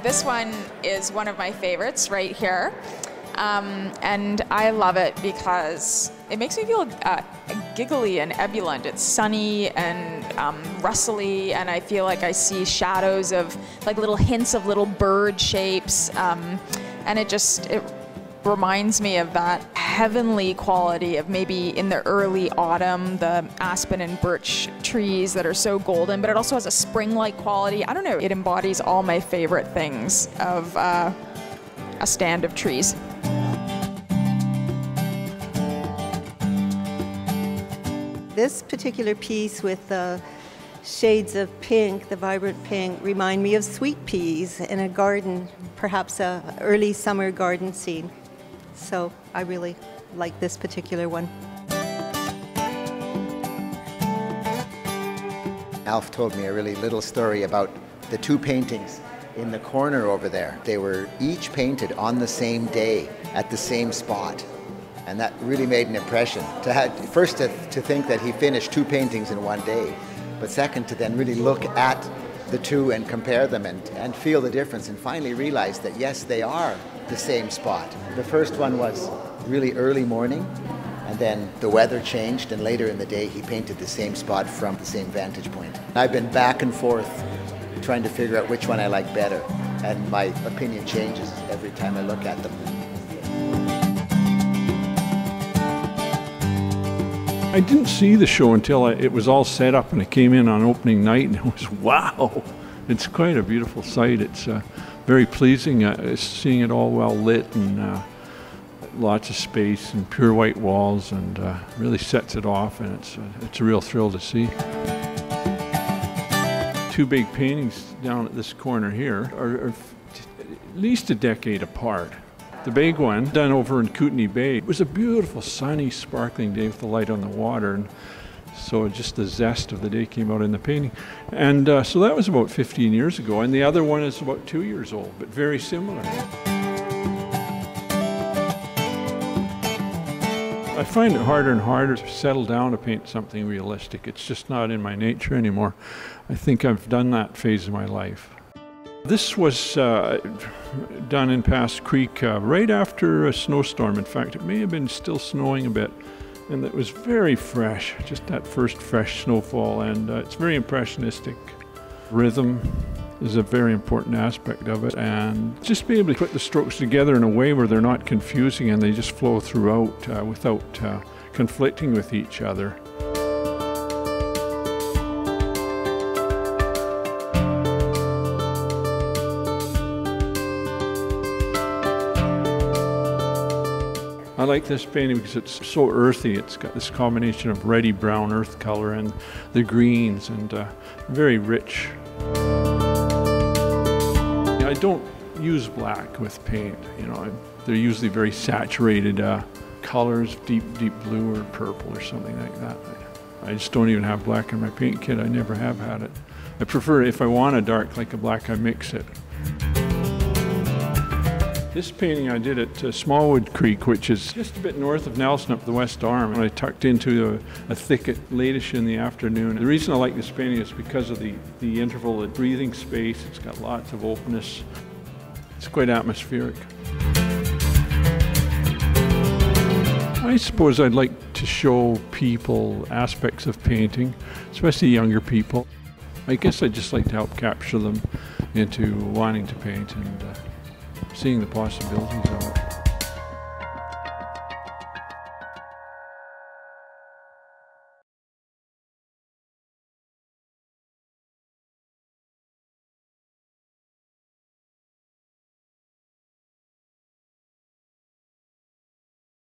This one is one of my favorites right here. And I love it because it makes me feel giggly and ebullient. It's sunny and rustly, and I feel like I see shadows of like little hints of little bird shapes, and it reminds me of that heavenly quality of maybe in the early autumn, the aspen and birch trees that are so golden, but it also has a spring-like quality. I don't know, it embodies all my favorite things of a stand of trees. This particular piece with the shades of pink, the vibrant pink, remind me of sweet peas in a garden, perhaps an early summer garden scene. So I really like this particular one. Alf told me a really little story about the two paintings in the corner over there. They were each painted on the same day at the same spot. And that really made an impression. First to think that he finished two paintings in one day, but second to then really look at the two and compare them and feel the difference and finally realize that yes, they are the same spot. The first one was really early morning, and then the weather changed, and later in the day he painted the same spot from the same vantage point. I've been back and forth trying to figure out which one I like better, and my opinion changes every time I look at them. I didn't see the show until it was all set up and I came in on opening night, and it was, wow, it's quite a beautiful sight. It's very pleasing seeing it all well lit and lots of space and pure white walls, and really sets it off, and it's a real thrill to see. Two big paintings down at this corner here are at least a decade apart. The big one, done over in Kootenay Bay, it was a beautiful, sunny, sparkling day with the light on the water, and so just the zest of the day came out in the painting. And so that was about 15 years ago, and the other one is about 2 years old, but very similar. I find it harder and harder to settle down to paint something realistic. It's just not in my nature anymore. I think I've done that phase of my life. This was done in Pass Creek right after a snowstorm. In fact, it may have been still snowing a bit, and it was very fresh, just that first fresh snowfall, and it's very impressionistic. Rhythm is a very important aspect of it, and just be able to put the strokes together in a way where they're not confusing and they just flow throughout without conflicting with each other. I like this painting because it's so earthy. It's got this combination of reddy brown earth color and the greens, and very rich. I don't use black with paint. You know, they're usually very saturated colors, deep blue or purple or something like that. I just don't even have black in my paint kit. I never have had it. I prefer, if I want a dark like a black, I mix it. This painting I did at Smallwood Creek, which is just a bit north of Nelson up the West Arm, and I tucked into a thicket latish in the afternoon. The reason I like this painting is because of the interval, the breathing space. It's got lots of openness. It's quite atmospheric. I suppose I'd like to show people aspects of painting, especially younger people. I guess I'd just like to help capture them into wanting to paint and seeing the possibilities of it.